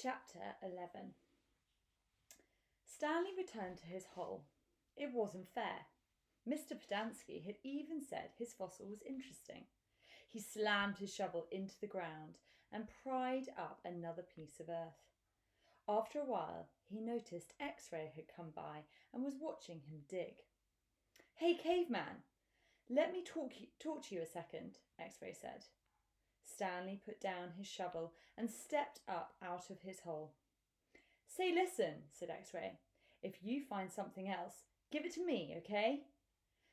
Chapter 11. Stanley returned to his hole. It wasn't fair. Mr. Pedanski had even said his fossil was interesting. He slammed his shovel into the ground and pried up another piece of earth. After a while, he noticed X-Ray had come by and was watching him dig. "Hey, caveman, let me talk to you a second," X-Ray said. Stanley put down his shovel and stepped up out of his hole. "Say, listen," said X-Ray. "If you find something else, give it to me, okay?"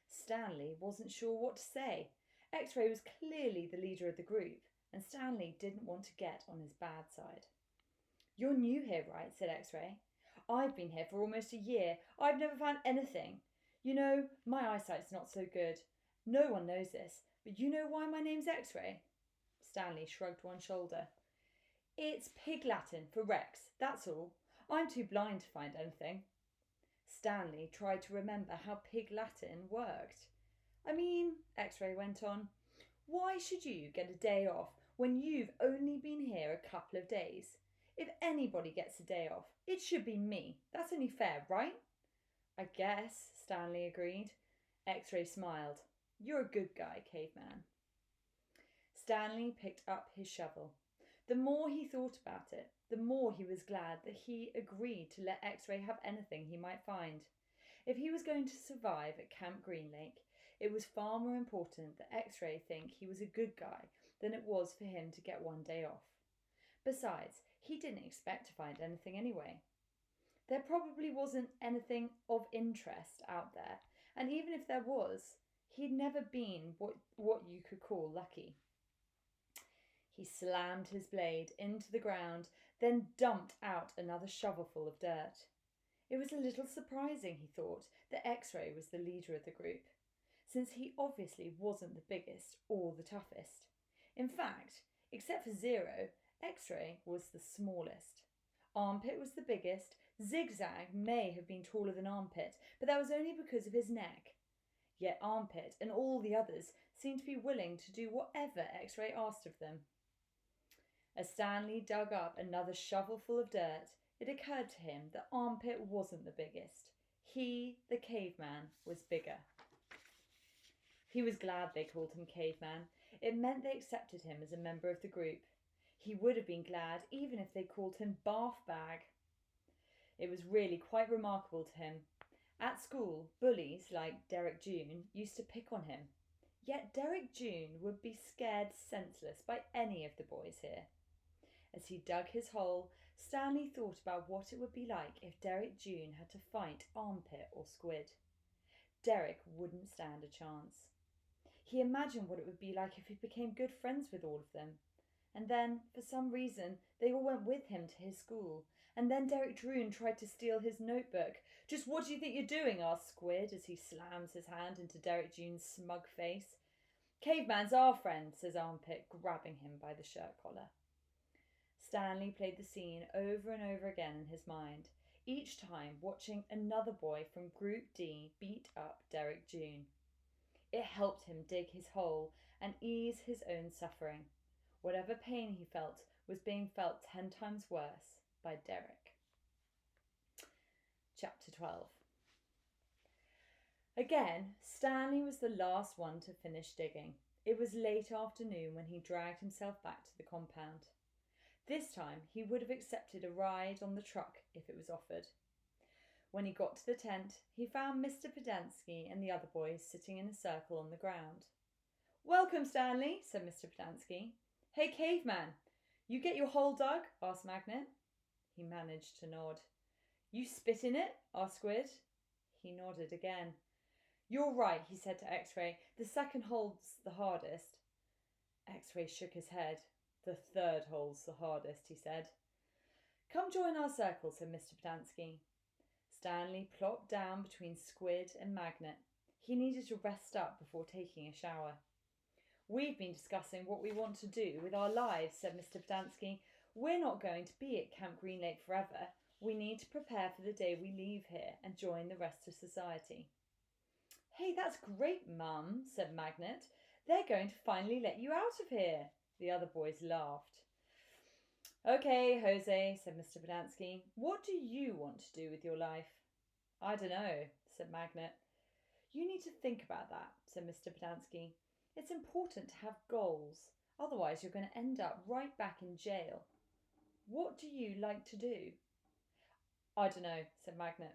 Stanley wasn't sure what to say. X-Ray was clearly the leader of the group, and Stanley didn't want to get on his bad side. "You're new here, right?" said X-Ray. "I've been here for almost a year. I've never found anything. You know, my eyesight's not so good. No one knows this, but you know why my name's X-Ray?" Stanley shrugged one shoulder. "It's Pig Latin for Rex, that's all. I'm too blind to find anything." Stanley tried to remember how Pig Latin worked. X-Ray went on, "why should you get a day off when you've only been here a couple of days? If anybody gets a day off, it should be me. That's only fair, right?" "I guess," Stanley agreed. X-Ray smiled. "You're a good guy, caveman." Stanley picked up his shovel. The more he thought about it, the more he was glad that he agreed to let X-Ray have anything he might find. If he was going to survive at Camp Green Lake, it was far more important that X-Ray think he was a good guy than it was for him to get one day off. Besides, he didn't expect to find anything anyway. There probably wasn't anything of interest out there, and even if there was, he'd never been what you could call lucky. He slammed his blade into the ground, then dumped out another shovelful of dirt. It was a little surprising, he thought, that X-Ray was the leader of the group, since he obviously wasn't the biggest or the toughest. In fact, except for Zero, X-Ray was the smallest. Armpit was the biggest. Zigzag may have been taller than Armpit, but that was only because of his neck. Yet Armpit and all the others seemed to be willing to do whatever X-Ray asked of them. As Stanley dug up another shovelful of dirt, it occurred to him that Armpit wasn't the biggest. He, the caveman, was bigger. He was glad they called him caveman. It meant they accepted him as a member of the group. He would have been glad even if they called him Bath Bag. It was really quite remarkable to him. At school, bullies like Derek June used to pick on him. Yet Derek June would be scared senseless by any of the boys here. As he dug his hole, Stanley thought about what it would be like if Derek June had to fight Armpit or Squid. Derek wouldn't stand a chance. He imagined what it would be like if he became good friends with all of them. And then, for some reason, they all went with him to his school. And then Derek June tried to steal his notebook. "Just what do you think you're doing?" asked Squid as he slams his hand into Derek June's smug face. "Caveman's our friend," says Armpit, grabbing him by the shirt collar. Stanley played the scene over and over again in his mind, each time watching another boy from Group D beat up Derek June. It helped him dig his hole and ease his own suffering. Whatever pain he felt was being felt 10 times worse by Derek. Chapter 12. Again, Stanley was the last one to finish digging. It was late afternoon when he dragged himself back to the compound. This time he would have accepted a ride on the truck if it was offered. When he got to the tent, he found Mr. Pedanski and the other boys sitting in a circle on the ground. "Welcome, Stanley," said Mr. Pedanski. "Hey, caveman, you get your hole dug?" asked Magnet. He managed to nod. "You spit in it?" asked Squid. He nodded again. "You're right," he said to X-Ray. "The second hole's the hardest." X-Ray shook his head. "The third hole's the hardest," he said. "Come join our circle," said Mr. Pedanski. Stanley plopped down between Squid and Magnet. He needed to rest up before taking a shower. "We've been discussing what we want to do with our lives," said Mr. Pedanski. "We're not going to be at Camp Green Lake forever. We need to prepare for the day we leave here and join the rest of society." "Hey, that's great, Mum," said Magnet. "They're going to finally let you out of here." The other boys laughed. Okay, Jose, said Mr. Podansky. What do you want to do with your life? I don't know, said Magnet. You need to think about that, said Mr. Podansky. It's important to have goals. Otherwise, you're going to end up right back in jail. What do you like to do? I don't know, said Magnet.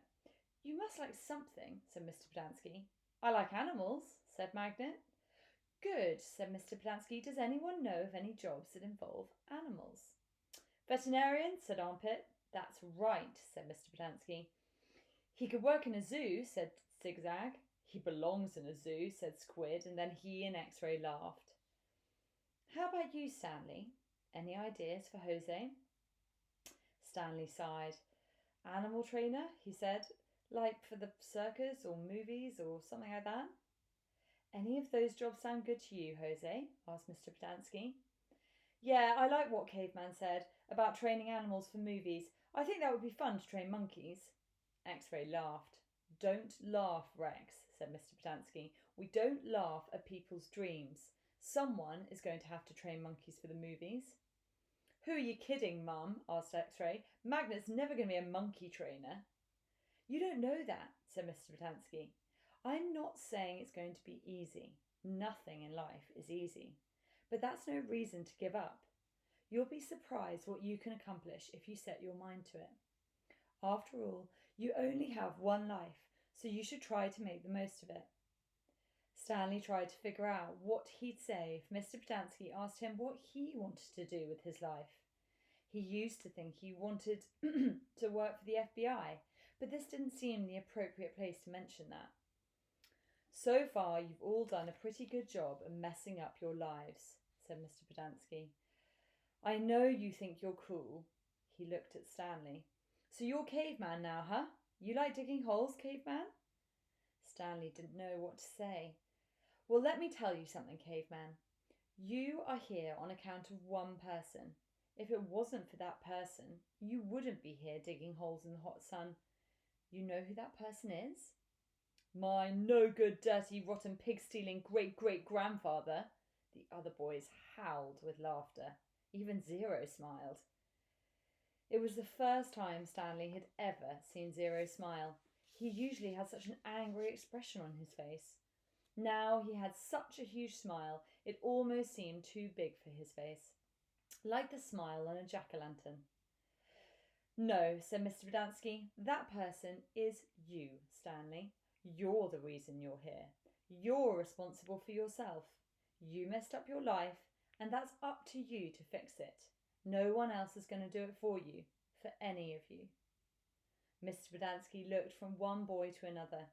You must like something, said Mr. Podansky. I like animals, said Magnet. Good, said Mr. Podansky. Does anyone know of any jobs that involve animals? Veterinarian, said Armpit. That's right, said Mr. Podansky. He could work in a zoo, said Zigzag. He belongs in a zoo, said Squid, and then he and X-Ray laughed. How about you, Stanley? Any ideas for Jose? Stanley sighed. Animal trainer, he said, like for the circus or movies or something like that. Any of those jobs sound good to you, Jose? Asked Mr. Podansky. Yeah, I like what Caveman said about training animals for movies. I think that would be fun to train monkeys. X-Ray laughed. Don't laugh, Rex, said Mr. Podansky. We don't laugh at people's dreams. Someone is going to have to train monkeys for the movies. Who are you kidding, Mum? Asked X-Ray. Magnet's never going to be a monkey trainer. You don't know that, said Mr. Podansky. I'm not saying it's going to be easy. Nothing in life is easy. But that's no reason to give up. You'll be surprised what you can accomplish if you set your mind to it. After all, you only have one life, so you should try to make the most of it. Stanley tried to figure out what he'd say if Mr. Podansky asked him what he wanted to do with his life. He used to think he wanted to work for the FBI, but this didn't seem the appropriate place to mention that. So far, you've all done a pretty good job of messing up your lives, said Mr. Podansky. I know you think you're cool. He looked at Stanley. So you're Caveman now, huh? You like digging holes, Caveman? Stanley didn't know what to say. Well, let me tell you something, Caveman. You are here on account of one person. If it wasn't for that person, you wouldn't be here digging holes in the hot sun. You know who that person is? My no-good, dirty, rotten, pig-stealing great-great-grandfather. The other boys howled with laughter. Even Zero smiled. It was the first time Stanley had ever seen Zero smile. He usually had such an angry expression on his face. Now he had such a huge smile, it almost seemed too big for his face. Like the smile on a jack-o'-lantern. No, said Mr. Podansky, that person is you, Stanley. You're the reason you're here. You're responsible for yourself. You messed up your life, and that's up to you to fix it. No one else is going to do it for you, for any of you. Mr. Podansky looked from one boy to another.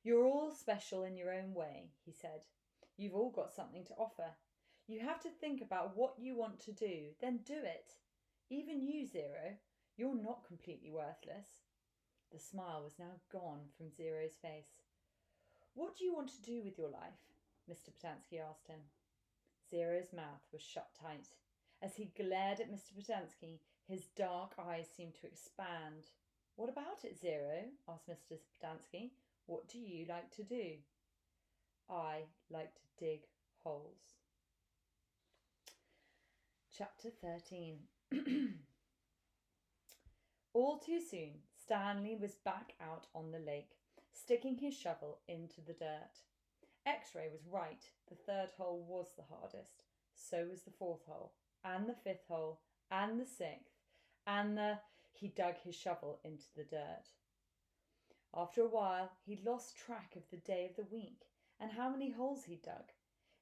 You're all special in your own way, he said. You've all got something to offer. You have to think about what you want to do, then do it. Even you, Zero, you're not completely worthless. The smile was now gone from Zero's face. What do you want to do with your life? Mr. Podansky asked him. Zero's mouth was shut tight. As he glared at Mr. Podansky, his dark eyes seemed to expand. What about it, Zero? Asked Mr. Podansky. What do you like to do? I like to dig holes. Chapter 13. All too soon, Stanley was back out on the lake, sticking his shovel into the dirt. X-Ray was right. The third hole was the hardest. So was the fourth hole, and the fifth hole, and the sixth, and He dug his shovel into the dirt. After a while, he'd lost track of the day of the week and how many holes he'd dug.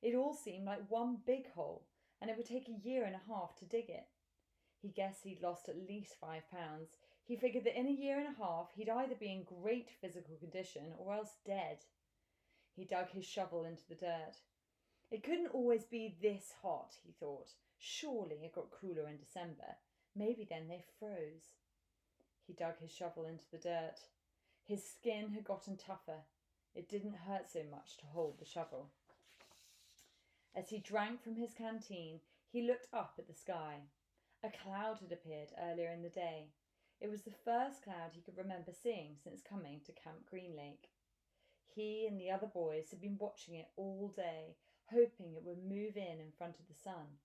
It all seemed like one big hole, and it would take a year and a half to dig it. He guessed he'd lost at least 5 pounds. He figured that in a year and a half, he'd either be in great physical condition or else dead. He dug his shovel into the dirt. It couldn't always be this hot, he thought. Surely it got cooler in December. Maybe then they froze. He dug his shovel into the dirt. His skin had gotten tougher. It didn't hurt so much to hold the shovel. As he drank from his canteen, he looked up at the sky. A cloud had appeared earlier in the day. It was the first cloud he could remember seeing since coming to Camp Green Lake. He and the other boys had been watching it all day, hoping it would move in front of the sun.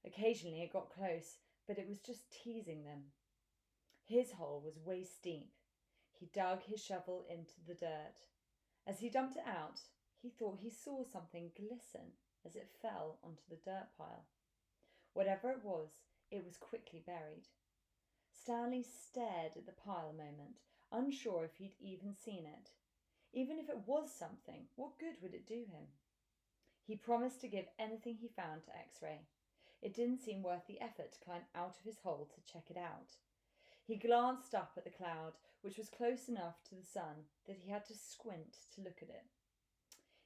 Occasionally it got close, but it was just teasing them. His hole was waist deep. He dug his shovel into the dirt. As he dumped it out, he thought he saw something glisten as it fell onto the dirt pile. Whatever it was quickly buried. Stanley stared at the pile a moment, unsure if he'd even seen it. Even if it was something, what good would it do him? He promised to give anything he found to X-Ray. It didn't seem worth the effort to climb out of his hole to check it out. He glanced up at the cloud, which was close enough to the sun that he had to squint to look at it.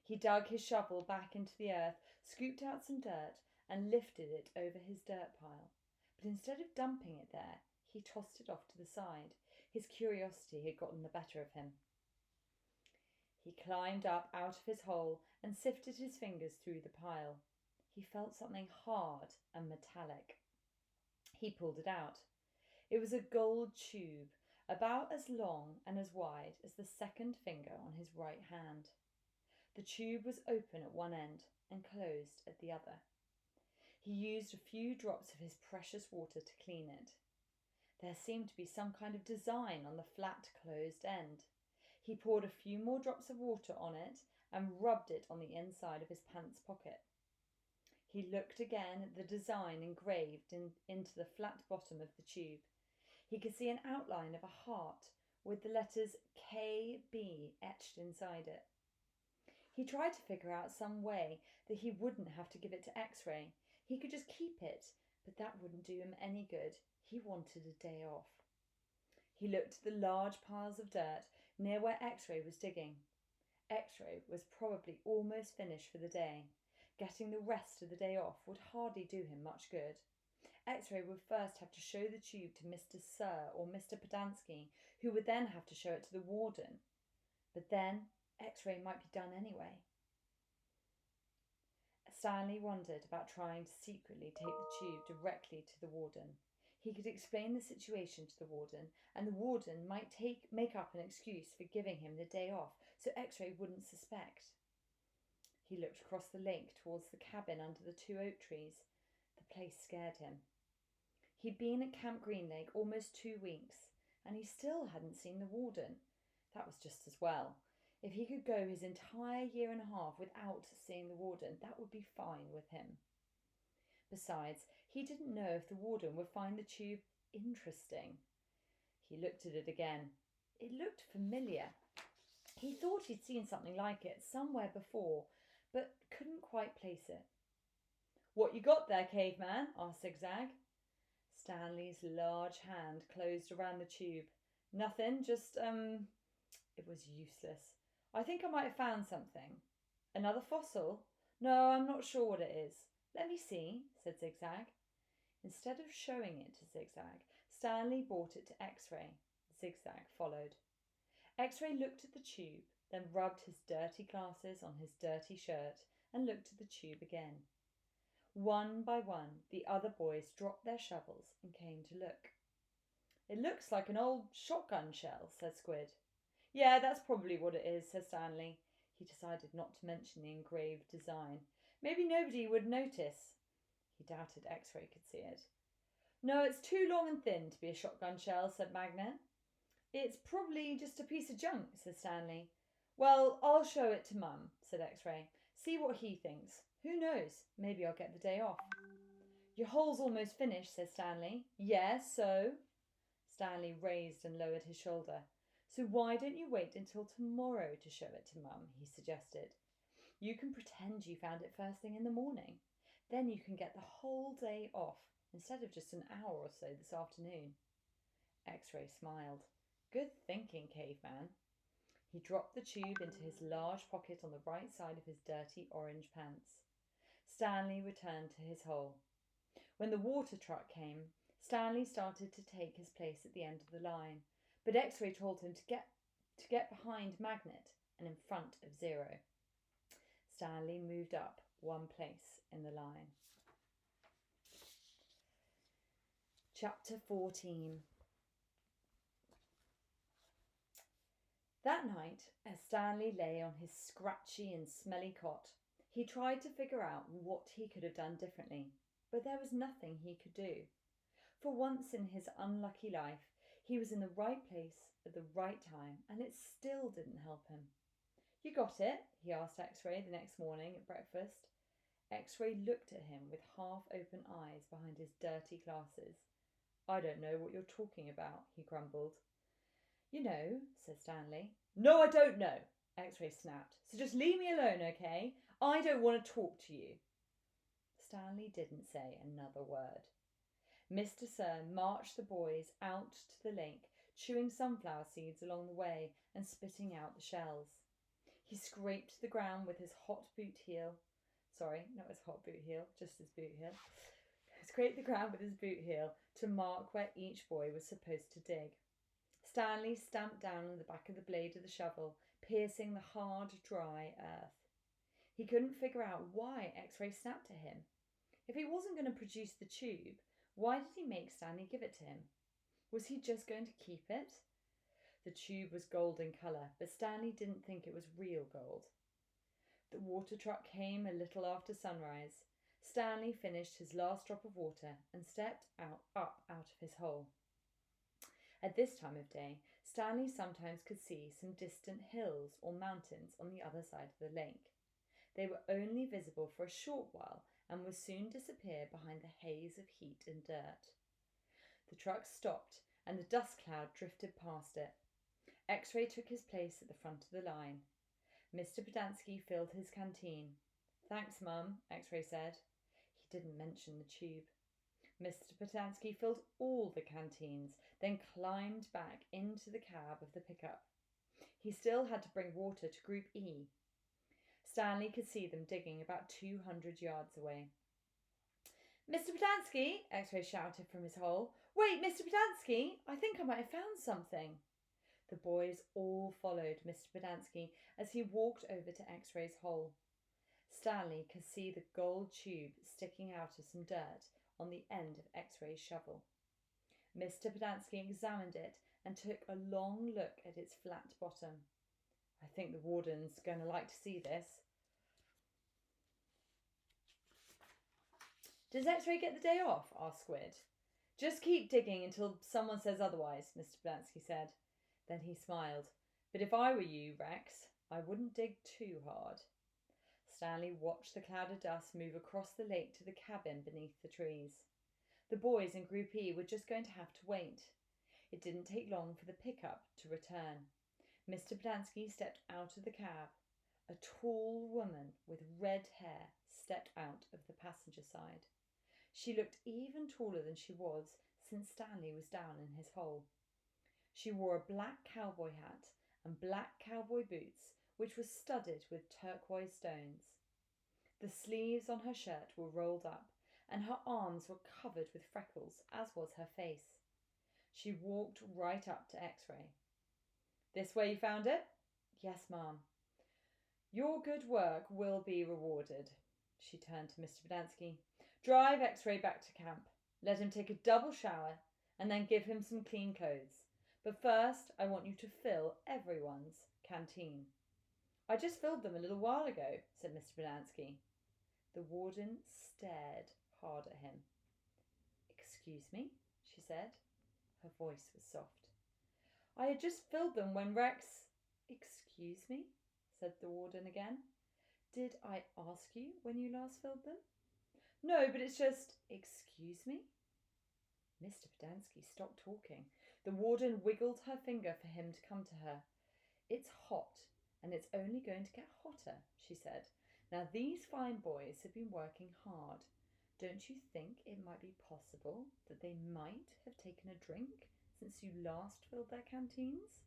He dug his shovel back into the earth, scooped out some dirt, and lifted it over his dirt pile. But instead of dumping it there, he tossed it off to the side. His curiosity had gotten the better of him. He climbed up out of his hole and sifted his fingers through the pile. He felt something hard and metallic. He pulled it out. It was a gold tube, about as long and as wide as the second finger on his right hand. The tube was open at one end and closed at the other. He used a few drops of his precious water to clean it. There seemed to be some kind of design on the flat, closed end. He poured a few more drops of water on it and rubbed it on the inside of his pants pocket. He looked again at the design engraved into the flat bottom of the tube. He could see an outline of a heart with the letters KB etched inside it. He tried to figure out some way that he wouldn't have to give it to X-Ray. He could just keep it, but that wouldn't do him any good. He wanted a day off. He looked at the large piles of dirt near where X-Ray was digging. X-Ray was probably almost finished for the day. Getting the rest of the day off would hardly do him much good. X-Ray would first have to show the tube to Mr. Sir or Mr. Podansky, who would then have to show it to the warden. But then X-Ray might be done anyway. Stanley wondered about trying to secretly take the tube directly to the warden. He could explain the situation to the warden, and the warden might make up an excuse for giving him the day off so X-Ray wouldn't suspect. He looked across the lake towards the cabin under the 2 oak trees. The place scared him. He'd been at Camp Green Lake almost 2 weeks, and he still hadn't seen the warden. That was just as well. If he could go his entire year and a half without seeing the warden, that would be fine with him. Besides, he didn't know if the warden would find the tube interesting. He looked at it again. It looked familiar. He thought he'd seen something like it somewhere before, but couldn't quite place it. "What you got there, caveman?" asked Zigzag. Stanley's large hand closed around the tube. "Nothing, just, It was useless. "I think I might have found something." "Another fossil?" "No, I'm not sure what it is." "Let me see," said Zigzag. Instead of showing it to Zigzag, Stanley brought it to X-Ray. Zigzag followed. X-Ray looked at the tube, then rubbed his dirty glasses on his dirty shirt and looked at the tube again. One by one, the other boys dropped their shovels and came to look. "It looks like an old shotgun shell," said Squid. "Yeah, that's probably what it is," said Stanley. He decided not to mention the engraved design. Maybe nobody would notice. He doubted X-Ray could see it. "No, it's too long and thin to be a shotgun shell," said Magnet. "It's probably just a piece of junk," said Stanley. "Well, I'll show it to Mum," said X-Ray. "See what he thinks. Who knows? Maybe I'll get the day off." "Your hole's almost finished," said Stanley. "Yes, so?" Stanley raised and lowered his shoulder. "So why don't you wait until tomorrow to show it to Mum?" he suggested. "You can pretend you found it first thing in the morning. Then you can get the whole day off instead of just an hour or so this afternoon." X-Ray smiled. "Good thinking, caveman." He dropped the tube into his large pocket on the right side of his dirty orange pants. Stanley returned to his hole. When the water truck came, Stanley started to take his place at the end of the line, but X-Ray told him to get behind Magnet and in front of Zero. Stanley moved up one place in the line. Chapter 14. That night, as Stanley lay on his scratchy and smelly cot, he tried to figure out what he could have done differently, but there was nothing he could do. For once in his unlucky life, he was in the right place at the right time, and it still didn't help him. "You got it?" he asked X-Ray the next morning at breakfast. X-Ray looked at him with half-open eyes behind his dirty glasses. "I don't know what you're talking about," he grumbled. "You know," said Stanley. "No, I don't know," X-Ray snapped. "So just leave me alone, okay? I don't want to talk to you." Stanley didn't say another word. Mr. Sir marched the boys out to the lake, chewing sunflower seeds along the way and spitting out the shells. He scraped the ground with his hot boot heel. Sorry, not his hot boot heel, just his boot heel. Scraped the ground with his boot heel to mark where each boy was supposed to dig. Stanley stamped down on the back of the blade of the shovel, piercing the hard, dry earth. He couldn't figure out why X-Ray snapped at him. If he wasn't going to produce the tube, why did he make Stanley give it to him? Was he just going to keep it? The tube was gold in colour, but Stanley didn't think it was real gold. The water truck came a little after sunrise. Stanley finished his last drop of water and stepped up out of his hole. At this time of day, Stanley sometimes could see some distant hills or mountains on the other side of the lake. They were only visible for a short while and would soon disappear behind the haze of heat and dirt. The truck stopped and the dust cloud drifted past it. X-Ray took his place at the front of the line. Mr. Pedanski filled his canteen. "Thanks, Mum," X-Ray said. He didn't mention the tube. Mr. Pedanski filled all the canteens, then climbed back into the cab of the pickup. He still had to bring water to Group E. Stanley could see them digging about 200 yards away. "Mr. Pedanski," X-Ray shouted from his hole. "Wait, Mr. Pedanski, I think I might have found something." The boys all followed Mr. Pedanski as he walked over to X-Ray's hole. Stanley could see the gold tube sticking out of some dirt on the end of X-Ray's shovel. Mr. Pedanski examined it and took a long look at its flat bottom. "I think the warden's going to like to see this." "Does X-Ray get the day off?" asked Squid. "Just keep digging until someone says otherwise," Mr. Pedanski said. Then he smiled. "But if I were you, Rex, I wouldn't dig too hard." Stanley watched the cloud of dust move across the lake to the cabin beneath the trees. The boys in Group E were just going to have to wait. It didn't take long for the pickup to return. Mr. Pedanski stepped out of the cab. A tall woman with red hair stepped out of the passenger side. She looked even taller than she was since Stanley was down in his hole. She wore a black cowboy hat and black cowboy boots, which were studded with turquoise stones. The sleeves on her shirt were rolled up, and her arms were covered with freckles, as was her face. She walked right up to X-Ray. "This where you found it?" "Yes, Ma'am." "Your good work will be rewarded." She turned to Mr. Pedanski. "Drive X-Ray back to camp. Let him take a double shower, and then give him some clean clothes. But first, I want you to fill everyone's canteen." "I just filled them a little while ago," said Mr. Pedanski. The warden stared hard at him. "Excuse me," she said. Her voice was soft. "I had just filled them when Rex—" "Excuse me," said the warden again. "Did I ask you when you last filled them?" "No, but it's just—" "Excuse me?" Mr. Pedanski stopped talking. The warden wiggled her finger for him to come to her. "It's hot, and it's only going to get hotter," she said. "Now these fine boys have been working hard. Don't you think it might be possible that they might have taken a drink since you last filled their canteens?"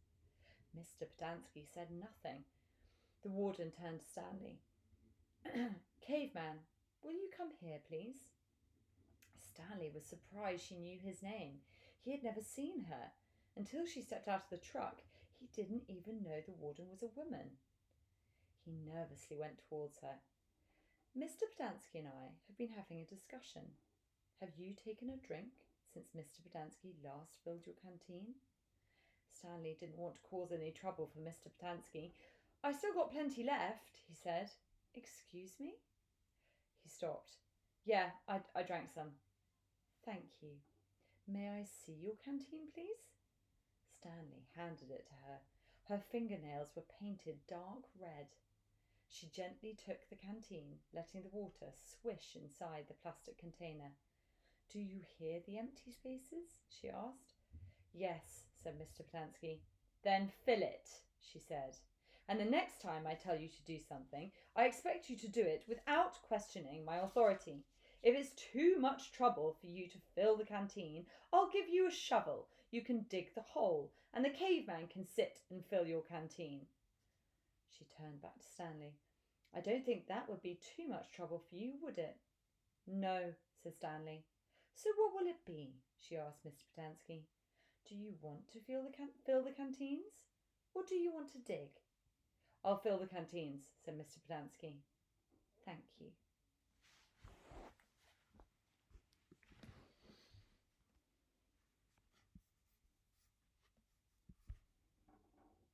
Mr. Pedanski said nothing. The warden turned to Stanley. "Caveman, will you come here, please?" Stanley was surprised she knew his name. He had never seen her. Until she stepped out of the truck, he didn't even know the warden was a woman. He nervously went towards her. "Mr. Pedanski and I have been having a discussion. Have you taken a drink since Mr. Pedanski last filled your canteen?" Stanley didn't want to cause any trouble for Mr. Pedanski. "I still got plenty left," he said. "Excuse me?" He stopped. "Yeah, I drank some." "Thank you." May I see your canteen, please? Stanley handed it to her. Her fingernails were painted dark red. She gently took the canteen, letting the water swish inside the plastic container. Do you hear the empty spaces? She asked. Yes, said Mr. Polansky. Then fill it, she said. And the next time I tell you to do something, I expect you to do it without questioning my authority. If it's too much trouble for you to fill the canteen, I'll give you a shovel. You can dig the hole, and the caveman can sit and fill your canteen. She turned back to Stanley. I don't think that would be too much trouble for you, would it? No, said Stanley. So what will it be? She asked Mr. Polansky. Do you want to fill the canteens, or do you want to dig? I'll fill the canteens, said Mr. Polansky. Thank you.